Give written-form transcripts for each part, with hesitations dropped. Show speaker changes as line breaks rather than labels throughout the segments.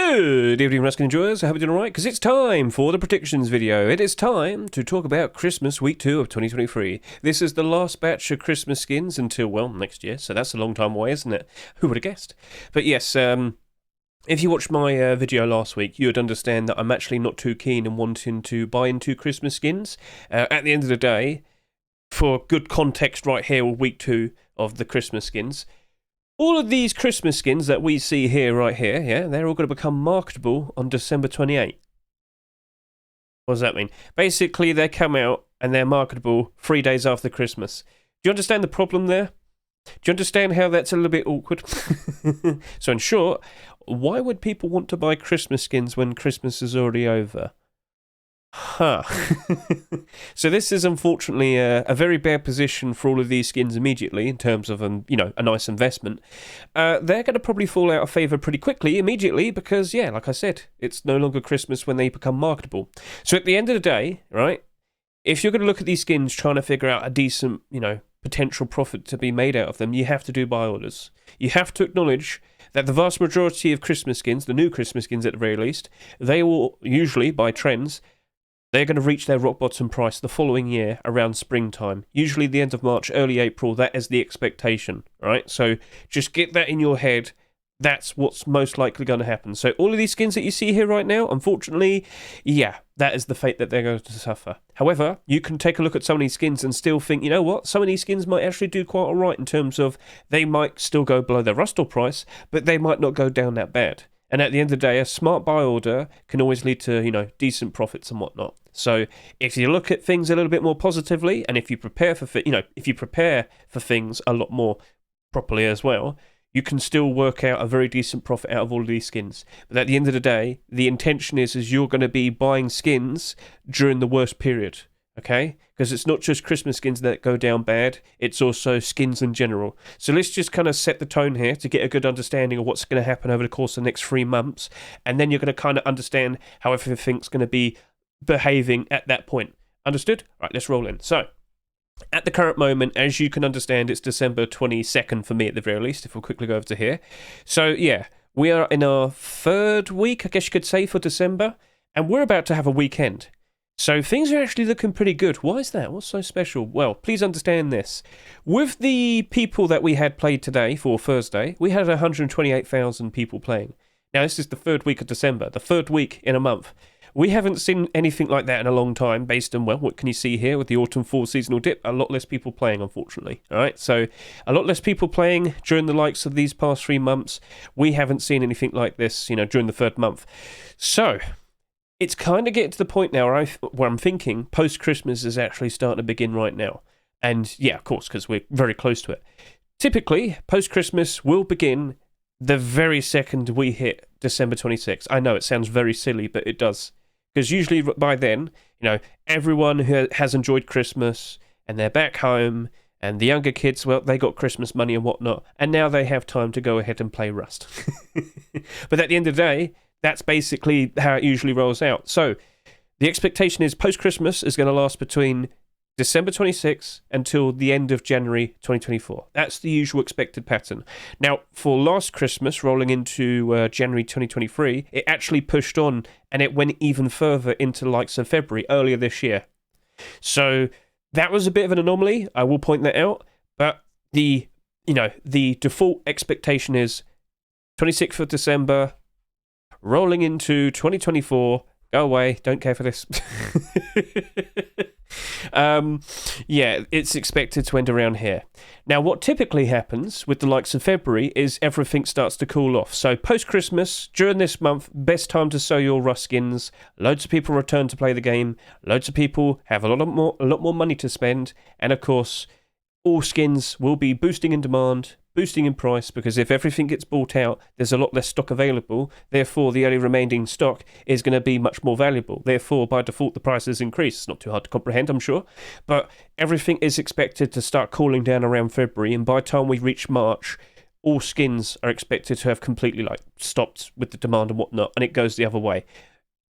Good evening, Ruskin enjoyers. I hope you're doing alright, because it's time for the predictions video. It is time to talk about Christmas Week 2 of 2023. This is the last batch of Christmas skins until, well, next year, so that's a long time away, isn't it? Who would have guessed? But yes, if you watched my video last week, you would understand that I'm actually not too keen on wanting to buy into Christmas skins. At the end of the day, for good context right here with Week 2 of the Christmas skins, all of these Christmas skins that we see here, right here, yeah, they're all going to become marketable on December 28th. What does that mean? Basically, they come out and they're marketable 3 days after Christmas. Do you understand the problem there? Do you understand how that's a little bit awkward? So in short, why would people want to buy Christmas skins when Christmas is already over? Huh. So this is unfortunately a very bad position for all of these skins immediately in terms of a nice investment. They're going to probably fall out of favour pretty quickly immediately because, yeah, like I said, it's no longer Christmas when they become marketable. So at the end of the day, right, if you're going to look at these skins trying to figure out a decent, potential profit to be made out of them, you have to do buy orders. You have to acknowledge that the vast majority of Christmas skins, the new Christmas skins at the very least, they will usually, by trends, they're going to reach their rock bottom price the following year around springtime. Usually the end of March, early April, that is the expectation, right? So just get that in your head. That's what's most likely going to happen. So all of these skins that you see here right now, unfortunately, yeah, that is the fate that they're going to suffer. However, you can take a look at some of these skins and still think, you know what, some of these skins might actually do quite all right in terms of they might still go below their rust price, but they might not go down that bad. And at the end of the day, a smart buy order can always lead to, decent profits and whatnot. So if you look at things a little bit more positively, and if you prepare for, things a lot more properly as well, you can still work out a very decent profit out of all of these skins. But at the end of the day, the intention is you're going to be buying skins during the worst period. Okay? Because it's not just Christmas skins that go down bad, it's also skins in general. So let's just kind of set the tone here to get a good understanding of what's going to happen over the course of the next 3 months, and then you're going to kind of understand how everything's going to be behaving at that point. Understood? Right, let's roll in. So, at the current moment, as you can understand, it's December 22nd for me at the very least, if we'll quickly go over to here. So, yeah, we are in our third week, I guess you could say, for December, and we're about to have a weekend. So things are actually looking pretty good. Why is that? What's so special? Well, please understand this. With the people that we had played today for Thursday, we had 128,000 people playing. Now, this is the third week of December, the third week in a month. We haven't seen anything like that in a long time based on, well, what can you see here with the autumn fall seasonal dip? A lot less people playing, unfortunately. All right, so a lot less people playing during the likes of these past 3 months. We haven't seen anything like this, during the third month. So it's kind of getting to the point now where I'm thinking post-Christmas is actually starting to begin right now. And yeah, of course, because we're very close to it. Typically, post-Christmas will begin the very second we hit December 26th. I know it sounds very silly, but it does. Because usually by then, everyone who has enjoyed Christmas and they're back home, and the younger kids, well, they got Christmas money and whatnot, and now they have time to go ahead and play Rust. But at the end of the day, that's basically how it usually rolls out. So the expectation is post-Christmas is going to last between December 26th until the end of January 2024. That's the usual expected pattern. Now, for last Christmas, rolling into January 2023, it actually pushed on and it went even further into the likes of February earlier this year. So that was a bit of an anomaly. I will point that out. But the default expectation is 26th of December, rolling into 2024. Go away. Don't care for this. Yeah, it's expected to end around here. Now, what typically happens with the likes of February is everything starts to cool off. So post-Christmas, during this month, best time to sell your Rust skins. Loads of people return to play the game. Loads of people have a lot more money to spend. And of course, all skins will be boosting in demand, boosting in price, because if everything gets bought out, there's a lot less stock available. Therefore, the only remaining stock is going to be much more valuable. Therefore, by default, the prices increase. It's not too hard to comprehend, I'm sure. But everything is expected to start cooling down around February, and by the time we reach March, all skins are expected to have completely stopped with the demand and whatnot, and it goes the other way.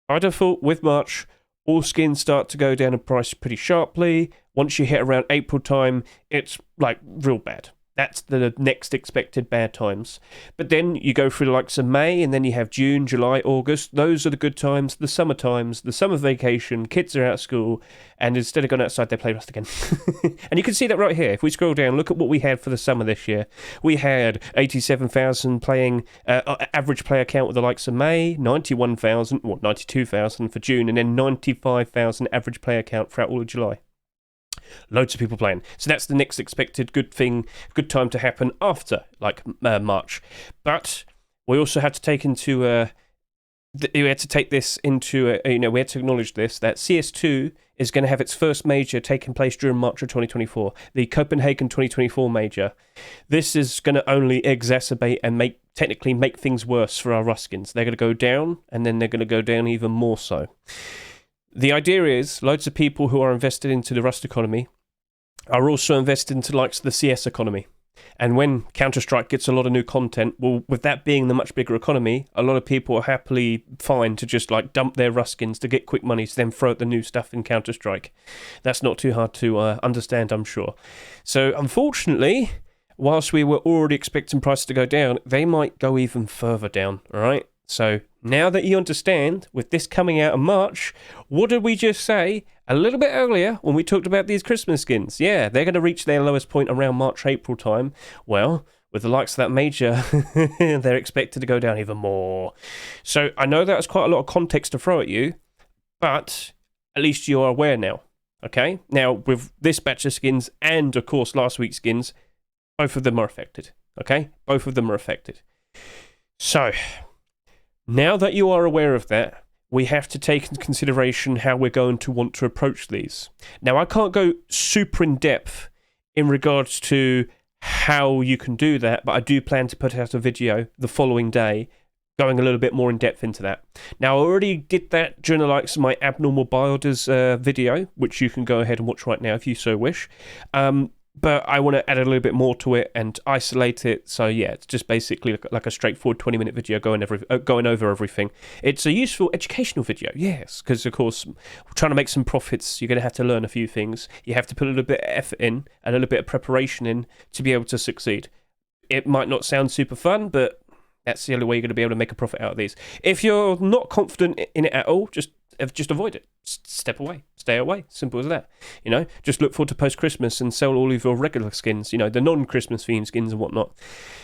By default, with March, all skins start to go down in price pretty sharply. Once you hit around April time, it's real bad. That's the next expected bad times. But then you go through the likes of May, and then you have June, July, August. Those are the good times, the summer times, the summer vacation, kids are out of school, and instead of going outside, they play Rust again. And you can see that right here. If we scroll down, look at what we had for the summer this year. We had 87,000 playing, average player count with the likes of May, 91,000, or 92,000 for June, and then 95,000 average player count throughout all of July. Loads of people playing. So that's the next expected good time to happen after, like, March. But we also had to take into, we had to take this into, we had to acknowledge this, that CS2 is going to have its first major taking place during March of 2024, the Copenhagen 2024 major. This is going to only exacerbate and technically make things worse for our Ruskins. They're going to go down, and then they're going to go down even more so. The idea is loads of people who are invested into the Rust economy are also invested into likes the CS economy. And when Counter-Strike gets a lot of new content, well, with that being the much bigger economy, a lot of people are happily fine to just like dump their Ruskins to get quick money to then throw out the new stuff in Counter-Strike. That's not too hard to understand, I'm sure. So unfortunately, whilst we were already expecting prices to go down, they might go even further down, all right? So now that you understand, with this coming out in March, what did we just say a little bit earlier when we talked about these Christmas skins? Yeah, they're going to reach their lowest point around March, April time. Well, with the likes of that major, they're expected to go down even more. So I know that was quite a lot of context to throw at you, but at least you're aware now, okay? Now, with this batch of skins and, of course, last week's skins, both of them are affected, okay? Both of them are affected. So now that you are aware of that, we have to take into consideration how we're going to want to approach these. Now, I can't go super in depth in regards to how you can do that, but I do plan to put out a video the following day going a little bit more in depth into that. Now, I already did that during the likes of my abnormal builders video, which you can go ahead and watch right now if you so wish. But I want to add a little bit more to it and isolate it. So yeah, it's just basically like a straightforward 20-minute video going over everything. It's a useful educational video, yes, because of course, trying to make some profits, you're going to have to learn a few things. You have to put a little bit of effort in, a little bit of preparation in to be able to succeed. It might not sound super fun, but that's the only way you're going to be able to make a profit out of these. If you're not confident in it at all, just avoid it. Step away. Stay away. Simple as that. Just look forward to post-Christmas and sell all of your regular skins, the non-Christmas themed skins and whatnot.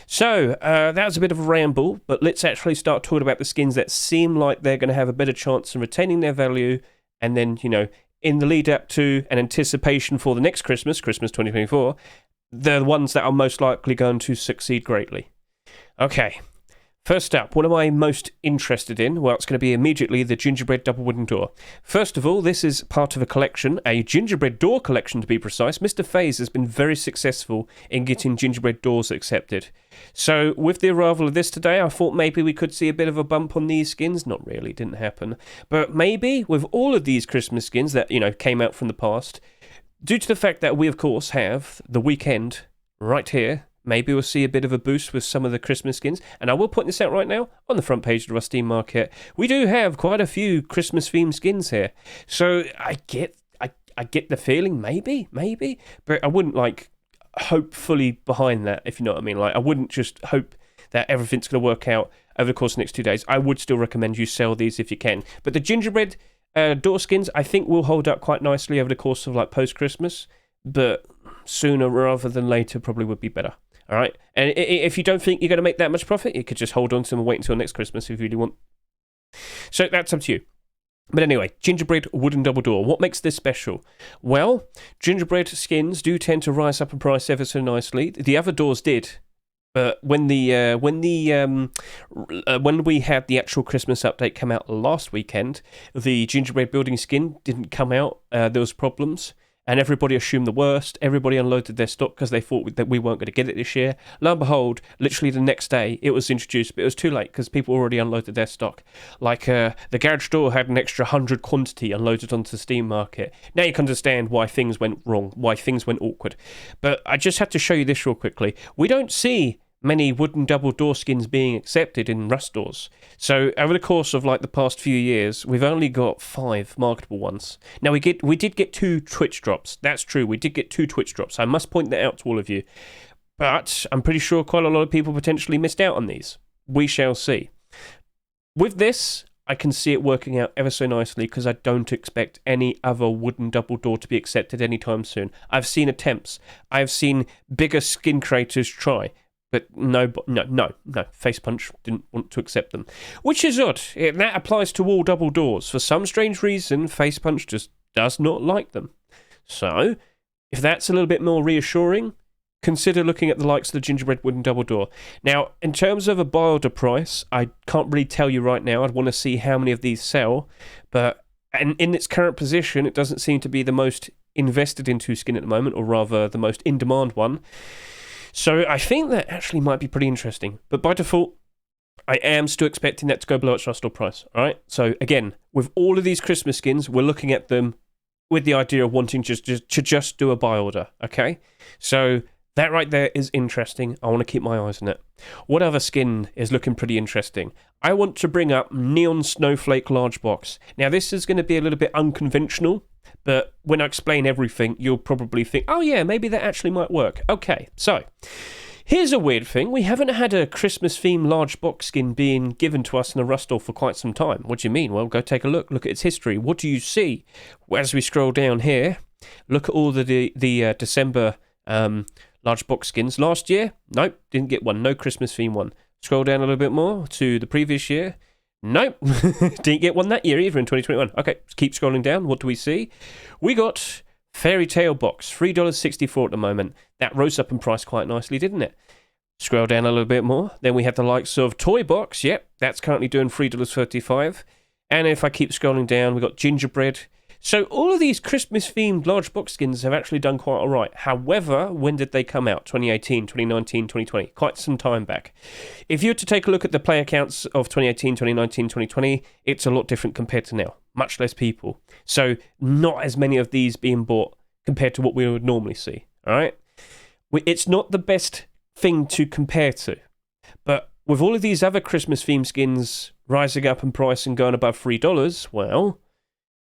So, that was a bit of a ramble, but let's actually start talking about the skins that seem like they're going to have a better chance of retaining their value, and then, in the lead up to an anticipation for the next Christmas 2024, the ones that are most likely going to succeed greatly. Okay. First up, what am I most interested in? Well, it's going to be immediately the Gingerbread Double Wooden Door. First of all, this is part of a collection, a gingerbread door collection to be precise. Mr. FaZe has been very successful in getting gingerbread doors accepted. So, with the arrival of this today, I thought maybe we could see a bit of a bump on these skins. Not really, didn't happen. But maybe with all of these Christmas skins that, came out from the past, due to the fact that we, of course, have the weekend right here, maybe we'll see a bit of a boost with some of the Christmas skins. And I will point this out right now, on the front page of the Steam Market, we do have quite a few Christmas-themed skins here. So I get the feeling, maybe, but I wouldn't, hope fully behind that, if you know what I mean. I wouldn't just hope that everything's going to work out over the course of the next 2 days. I would still recommend you sell these if you can. But the gingerbread door skins, I think, will hold up quite nicely over the course of, post-Christmas. But sooner rather than later probably would be better. All right, and if you don't think you're going to make that much profit, you could just hold on to them and wait until next Christmas if you really want. So that's up to you. But anyway, Gingerbread Wooden Double Door. What makes this special? Well, gingerbread skins do tend to rise up in price ever so nicely. The other doors did, but when we had the actual Christmas update come out last weekend, the gingerbread building skin didn't come out. There was problems. And everybody assumed the worst. Everybody unloaded their stock because they thought that we weren't going to get it this year. Lo and behold, literally the next day, it was introduced, but it was too late because people already unloaded their stock. The garage door had an extra 100 quantity unloaded onto the Steam Market. Now you can understand why things went wrong, why things went awkward. But I just had to show you this real quickly. We don't see many wooden double door skins being accepted in Rust doors. So over the course of the past few years, we've only got 5 marketable ones. Now we did get 2 Twitch drops. That's true. We did get 2 Twitch drops. I must point that out to all of you. But I'm pretty sure quite a lot of people potentially missed out on these. We shall see. With this, I can see it working out ever so nicely because I don't expect any other wooden double door to be accepted anytime soon. I've seen attempts. I've seen bigger skin creators try. But no, Face Punch didn't want to accept them. Which is odd. That applies to all double doors. For some strange reason, Face Punch just does not like them. So, if that's a little bit more reassuring, consider looking at the likes of the Gingerbread wooden double door. Now, in terms of a buy order price, I can't really tell you right now. I'd want to see how many of these sell. But in its current position, it doesn't seem to be the most invested into skin at the moment, or rather the most in-demand one. So I think that actually might be pretty interesting. But by default, I am still expecting that to go below its rust or price. All right. So again, with all of these Christmas skins, we're looking at them with the idea of wanting just do a buy order. Okay. So that right there is interesting. I want to keep my eyes on it. What other skin is looking pretty interesting? I want to bring up Neon Snowflake Large Box. Now this is going to be a little bit unconventional. But when I explain everything, you'll probably think, oh yeah, maybe that actually might work. Okay, so here's a weird thing. We haven't had a Christmas-themed large box skin being given to us in a Rust-Or for quite some time. What do you mean? Well, go take a look. Look at its history. What do you see? As we scroll down here, look at all the December large box skins. Last year, nope, didn't get one. No Christmas-themed one. Scroll down a little bit more to the previous year. Nope, didn't get one that year either in 2021. Okay, keep scrolling down. What do we see? We got Fairy Tale Box, $3.64 at the moment. That rose up in price quite nicely, didn't it? Scroll down a little bit more. Then we have the likes of Toy Box. Yep, that's currently doing $3.35. And if I keep scrolling down, we got Gingerbread. So all of these Christmas-themed large box skins have actually done quite all right. However, when did they come out? 2018, 2019, 2020. Quite some time back. If you were to take a look at the player counts of 2018, 2019, 2020, it's a lot different compared to now. Much less people. So not as many of these being bought compared to what we would normally see. All right? It's not the best thing to compare to. But with all of these other Christmas-themed skins rising up in price and going above $3, well,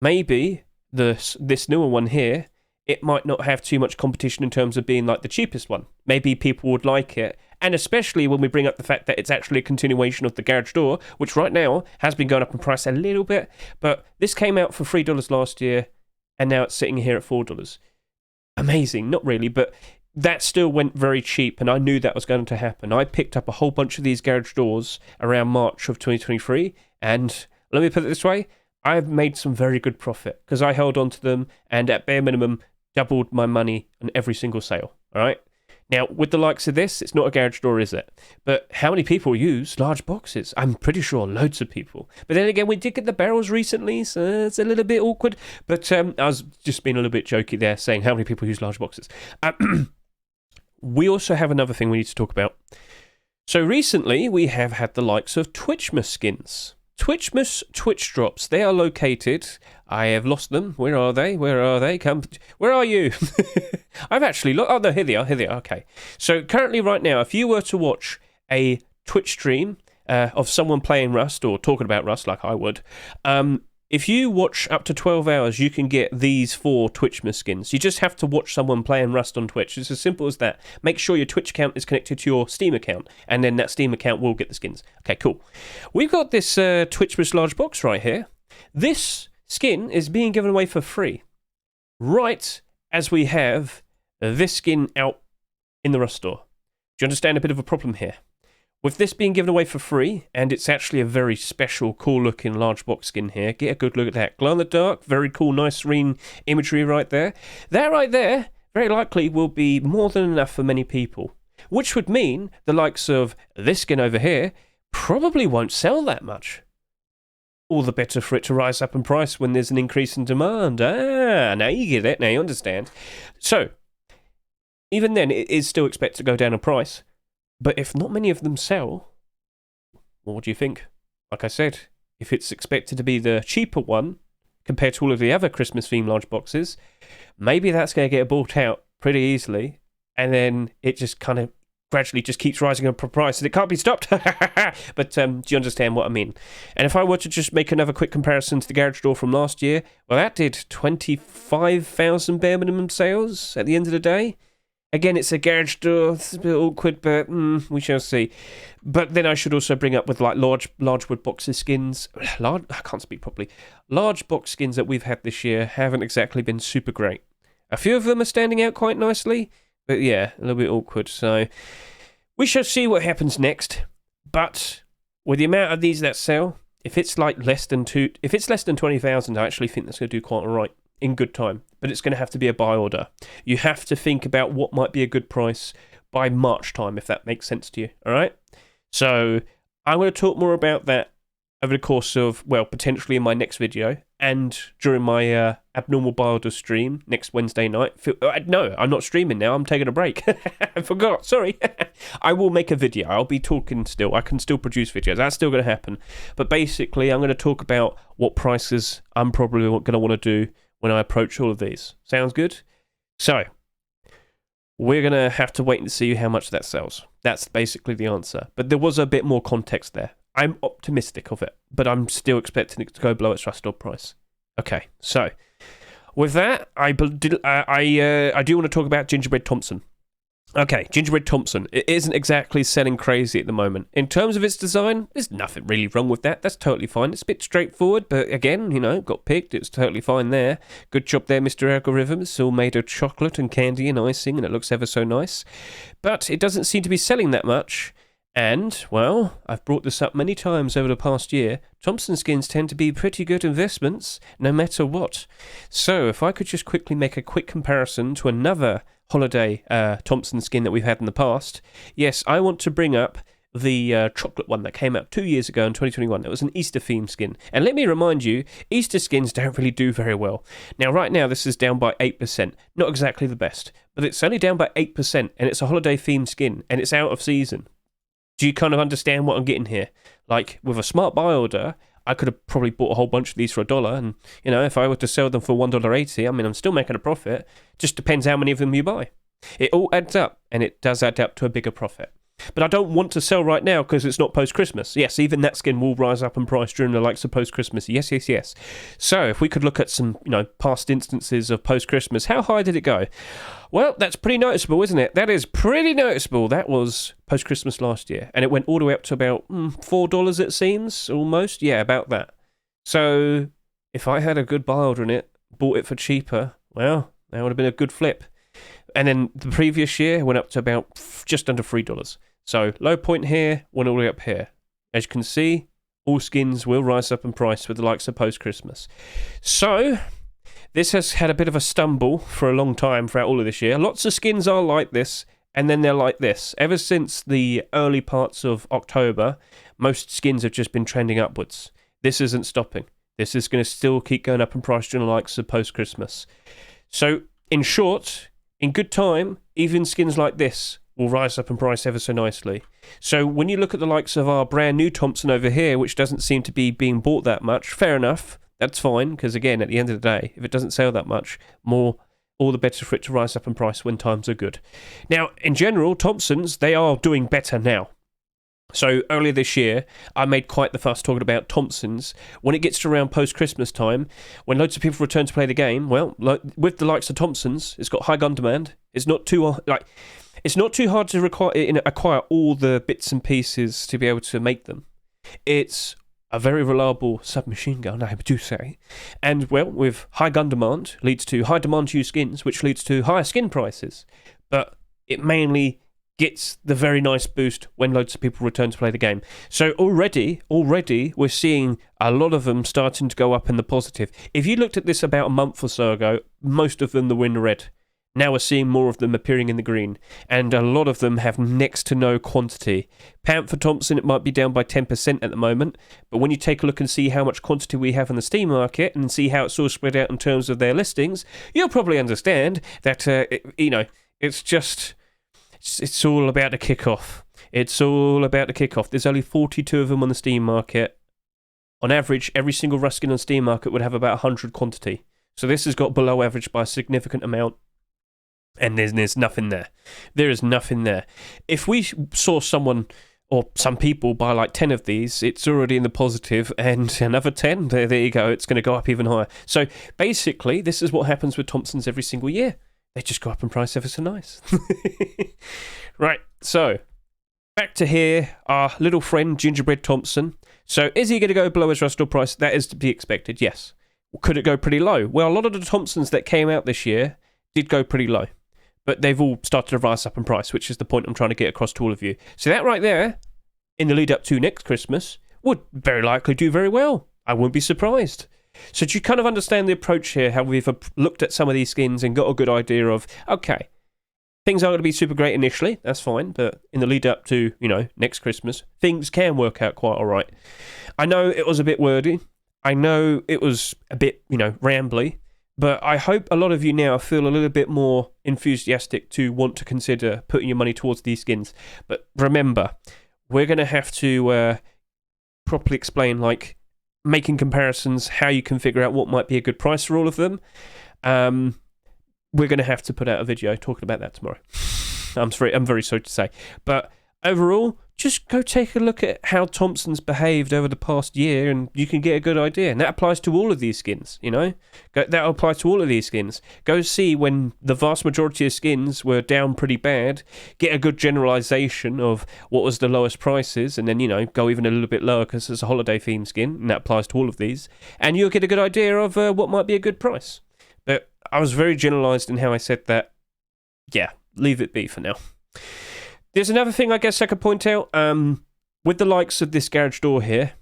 maybe this newer one here, it might not have too much competition in terms of being like the cheapest one. Maybe people would like it. And especially when we bring up the fact that it's actually a continuation of the garage door, which right now has been going up in price a little bit. But this came out for $3 last year, and now it's sitting here at $4. Amazing. Not really, but that still went very cheap, and I knew that was going to happen. I picked up a whole bunch of these garage doors around March of 2023, and let me put it this way, I've made some very good profit because I held on to them and at bare minimum doubled my money on every single sale. All right. Now, with the likes of this, it's not a garage door, is it? But how many people use large boxes? I'm pretty sure loads of people. But then again, we did get the barrels recently, so it's a little bit awkward. But I was just being a little bit jokey there, saying how many people use large boxes. We also have another thing we need to talk about. So recently, we have had the likes of Twitchmas skins. Twitchmas Twitch drops. They are located. I have lost them. Where are they? Where are they? Where are you? I've actually looked. Oh, no, here they are. Here they are. Okay. So currently, right now, if you were to watch a Twitch stream of someone playing Rust or talking about Rust, like I would, if you watch up to 12 hours, you can get these 4 Twitchmas skins. You just have to watch someone playing Rust on Twitch. It's as simple as that. Make sure your Twitch account is connected to your Steam account, and then that Steam account will get the skins. Okay, cool. We've got this Twitchmas large box right here. This skin is being given away for free, right as we have this skin out in the Rust store. Do you understand a bit of a problem here? With this being given away for free, and it's actually a very special, cool-looking large box skin here. Get a good look at that. Glow-in-the-dark, very cool, nice, serene imagery right there. That right there, very likely, will be more than enough for many people. Which would mean the likes of this skin over here probably won't sell that much. All the better for it to rise up in price when there's an increase in demand. Ah, now you get it, now you understand. So, even then, it is still expected to go down in price. But if not many of them sell, well, what do you think? Like I said, if it's expected to be the cheaper one compared to all of the other Christmas-themed large boxes, maybe that's going to get bought out pretty easily, and then it just kind of gradually just keeps rising up in price, and it can't be stopped. But do you understand what I mean? And if I were to just make another quick comparison to the garage door from last year, well, that did 25,000 bare minimum sales at the end of the day. Again, it's a garage door. It's a bit awkward, but we shall see. But then I should also bring up with like large wood boxes skins. I can't speak properly. Large box skins that we've had this year haven't exactly been super great. A few of them are standing out quite nicely, but yeah, a little bit awkward. So we shall see what happens next. But with the amount of these that sell, if it's less than 20,000, I actually think that's going to do quite all right in good time. But it's going to have to be a buy order. You have to think about what might be a good price by March time, if that makes sense to you. All right. So I'm going to talk more about that over the course of, well, potentially in my next video and during my abnormal buy order stream next Wednesday night. No, I'm not streaming now. I'm taking a break. I forgot. Sorry. I will make a video. I'll be talking still. I can still produce videos. That's still going to happen. But basically, I'm going to talk about what prices I'm probably going to want to do when I approach all of these. Sounds good? So we're going to have to wait and see how much that sells. That's basically the answer. But there was a bit more context there. I'm optimistic of it, but I'm still expecting it to go below its trust price. Okay, so with that, I do want to talk about Gingerbread Thompson. Okay, Gingerbread Thompson. It isn't exactly selling crazy at the moment. In terms of its design, there's nothing really wrong with that. That's totally fine. It's a bit straightforward, but again, got picked. It's totally fine there. Good job there, Mr. Algorithm. It's all made of chocolate and candy and icing, and it looks ever so nice. But it doesn't seem to be selling that much. And, well, I've brought this up many times over the past year. Thompson skins tend to be pretty good investments, no matter what. So, if I could just quickly make a quick comparison to another holiday Thompson skin that we've had in the past. Yes, I want to bring up the chocolate one that came out 2 years ago in 2021. It was an Easter theme skin. And let me remind you, Easter skins don't really do very well. Now, right now, this is down by 8%. Not exactly the best, but it's only down by 8%, and it's a holiday themed skin, and it's out of season. Do you kind of understand what I'm getting here? Like, with a smart buy order, I could have probably bought a whole bunch of these for $1, and, if I were to sell them for $1.80, I mean, I'm still making a profit. Just depends how many of them you buy. It all adds up, and it does add up to a bigger profit. But I don't want to sell right now because it's not post-Christmas. Yes, even that skin will rise up in price during the likes of post-Christmas. Yes. So if we could look at some, past instances of post-Christmas, how high did it go? Well, that's pretty noticeable, isn't it? That is pretty noticeable. That was post-Christmas last year. And it went all the way up to about $4, it seems, almost. Yeah, about that. So if I had a good buy order in it, bought it for cheaper, well, that would have been a good flip. And then the previous year went up to about just under $3. So low point here, went all the way up here. As you can see, all skins will rise up in price with the likes of post-Christmas. So this has had a bit of a stumble for a long time throughout all of this year. Lots of skins are like this, and then they're like this. Ever since the early parts of October, most skins have just been trending upwards. This isn't stopping. This is going to still keep going up in price during the likes of post-Christmas. So, in short, in good time, even skins like this will rise up in price ever so nicely. So when you look at the likes of our brand new Thompson over here, which doesn't seem to be being bought that much, fair enough, that's fine, because again, at the end of the day, if it doesn't sell that much, all the better for it to rise up in price when times are good. Now, in general, Thompsons, they are doing better now. So earlier this year, I made quite the fuss talking about Thompsons. When it gets to around post-Christmas time, when loads of people return to play the game, well, with the likes of Thompsons, it's got high gun demand. It's not too hard to acquire all the bits and pieces to be able to make them. It's a very reliable submachine gun, I do say. And, well, with high gun demand leads to high demand to use skins, which leads to higher skin prices. But it mainly gets the very nice boost when loads of people return to play the game. So already we're seeing a lot of them starting to go up in the positive. If you looked at this about a month or so ago, most of them were in the red. Now we're seeing more of them appearing in the green, and a lot of them have next to no quantity. Panther Thompson, it might be down by 10% at the moment, but when you take a look and see how much quantity we have in the Steam market and see how it's all spread out in terms of their listings, you'll probably understand that, it's all about the kickoff. It's all about the kickoff. There's only 42 of them on the Steam market. On average, every single Ruskin on Steam market would have about 100 quantity. So this has got below average by a significant amount. And there's nothing there. There is nothing there. If we saw someone or some people buy like 10 of these, it's already in the positive, and another 10, there you go, it's going to go up even higher. So basically, this is what happens with Thompsons every single year. they just go up in price ever so nice. Right, so back to here, our little friend Gingerbread Thompson. So is he going to go below his retail price? That is to be expected, yes. Could it go pretty low? Well, a lot of the Thompsons that came out this year did go pretty low. But they've all started to rise up in price, which is the point I'm trying to get across to all of you. So that right there, in the lead up to next Christmas, would very likely do very well. I wouldn't be surprised. So do you kind of understand the approach here, how we've looked at some of these skins and got a good idea of, okay, things aren't going to be super great initially, that's fine, but in the lead up to, next Christmas, things can work out quite all right. I know it was a bit wordy. I know it was a bit, rambly, but I hope a lot of you now feel a little bit more enthusiastic to want to consider putting your money towards these skins. But remember, we're going to have to properly explain, making comparisons, how you can figure out what might be a good price for all of them. We're going to have to put out a video talking about that tomorrow. I'm very sorry to say. But overall, just go take a look at how Thompson's behaved over the past year and you can get a good idea. And that applies to all of these skins, That applies to all of these skins. Go see when the vast majority of skins were down pretty bad. Get a good generalization of what was the lowest prices and then, go even a little bit lower because it's a holiday theme skin and that applies to all of these. And you'll get a good idea of what might be a good price. But I was very generalized in how I said that. Yeah, leave it be for now. There's another thing I guess I could point out. With the likes of this garage door here,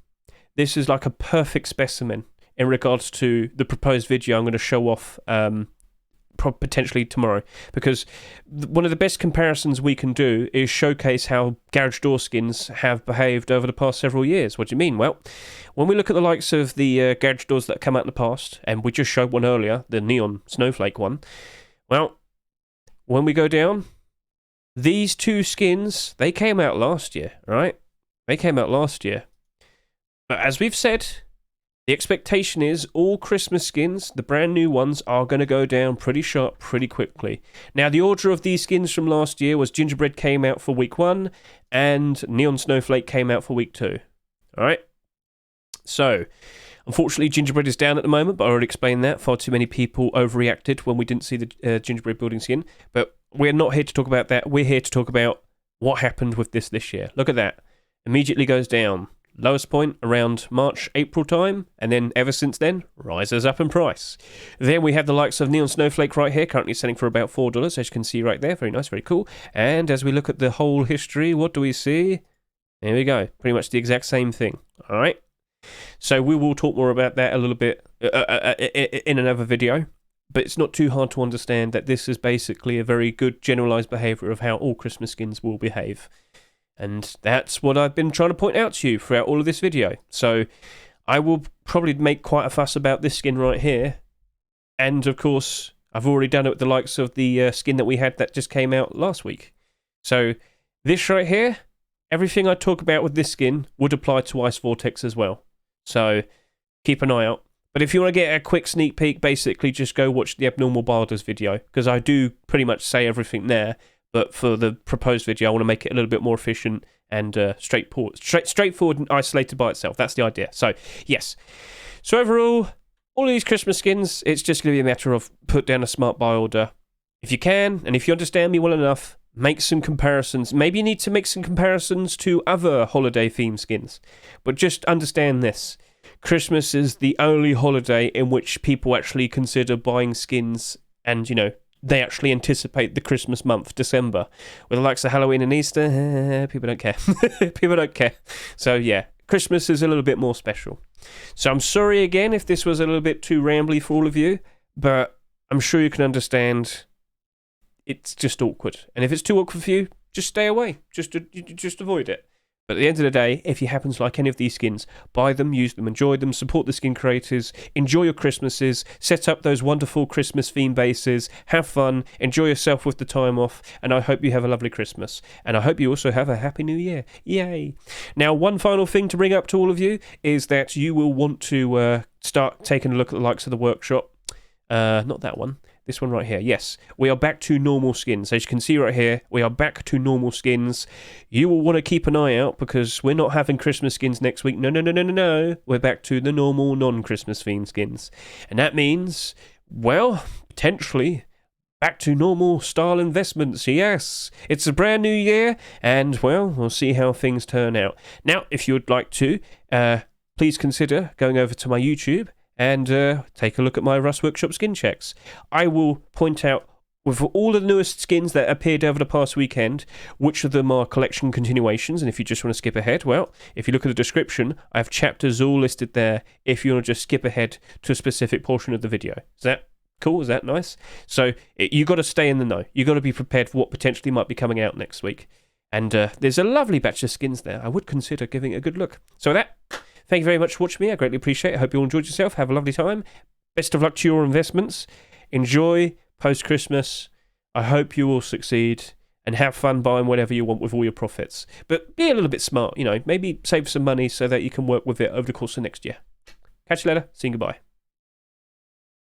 this is like a perfect specimen in regards to the proposed video I'm going to show off potentially tomorrow. Because one of the best comparisons we can do is showcase how garage door skins have behaved over the past several years. What do you mean? Well, when we look at the likes of the garage doors that come out in the past, and we just showed one earlier, the neon snowflake one, well, when we go down, these two skins, they came out last year, right? They came out last year. But as we've said, the expectation is all Christmas skins, the brand new ones, are going to go down pretty sharp pretty quickly. Now, the order of these skins from last year was Gingerbread came out for week 1 and Neon Snowflake came out for week 2. All right? So, unfortunately, Gingerbread is down at the moment, but I already explained that. Far too many people overreacted when we didn't see the Gingerbread building skin. But we're not here to talk about that. We're here to talk about what happened with this year. Look at that. Immediately goes down. Lowest point around March, April time, and then ever since then, rises up in price. Then we have the likes of Neon Snowflake right here, currently selling for about $4, as you can see right there. Very nice, very cool. And as we look at the whole history, what do we see? There we go. Pretty much the exact same thing. All right. So we will talk more about that a little bit in another video. But it's not too hard to understand that this is basically a very good generalized behavior of how all Christmas skins will behave. And that's what I've been trying to point out to you throughout all of this video. So I will probably make quite a fuss about this skin right here. And of course, I've already done it with the likes of the skin that we had that just came out last week. So this right here, everything I talk about with this skin would apply to Ice Vortex as well. So keep an eye out. But if you want to get a quick sneak peek, basically just go watch the Abnormal Barders video, because I do pretty much say everything there, but for the proposed video, I want to make it a little bit more efficient and straightforward and isolated by itself. That's the idea. So, yes. So overall, all of these Christmas skins, it's just going to be a matter of put down a smart buy order. If you can, and if you understand me well enough, make some comparisons. Maybe you need to make some comparisons to other holiday theme skins. But just understand this. Christmas is the only holiday in which people actually consider buying skins and, they actually anticipate the Christmas month, December. With the likes of Halloween and Easter, people don't care. People don't care. So, yeah, Christmas is a little bit more special. So I'm sorry again if this was a little bit too rambly for all of you, but I'm sure you can understand it's just awkward. And if it's too awkward for you, just stay away. Just avoid it. But at the end of the day, if you happen to like any of these skins, buy them, use them, enjoy them, support the skin creators, enjoy your Christmases, set up those wonderful Christmas theme bases, have fun, enjoy yourself with the time off, and I hope you have a lovely Christmas. And I hope you also have a happy new year. Yay! Now, one final thing to bring up to all of you is that you will want to start taking a look at the likes of the workshop. Not that one. This one right here. Yes, we are back to normal skins. As you can see right here, we are back to normal skins. You will want to keep an eye out because we're not having Christmas skins next week. No. We're back to the normal non-Christmas themed skins. And that means, well, potentially, back to normal style investments. Yes, it's a brand new year, and well, we'll see how things turn out. Now, if you would like to, please consider going over to my YouTube and take a look at my Rust Workshop skin checks. I will point out, with all the newest skins that appeared over the past weekend, which of them are collection continuations, and if you just want to skip ahead, well, if you look at the description, I have chapters all listed there if you want to just skip ahead to a specific portion of the video. Is that cool? Is that nice? So you got to stay in the know. You got to be prepared for what potentially might be coming out next week. And there's a lovely batch of skins there. I would consider giving it a good look. So with that, thank you very much for watching me. I greatly appreciate it. I hope you all enjoyed yourself. Have a lovely time. Best of luck to your investments. Enjoy post-Christmas. I hope you will succeed and have fun buying whatever you want with all your profits. But be a little bit smart, maybe save some money so that you can work with it over the course of next year. Catch you later. See you, goodbye.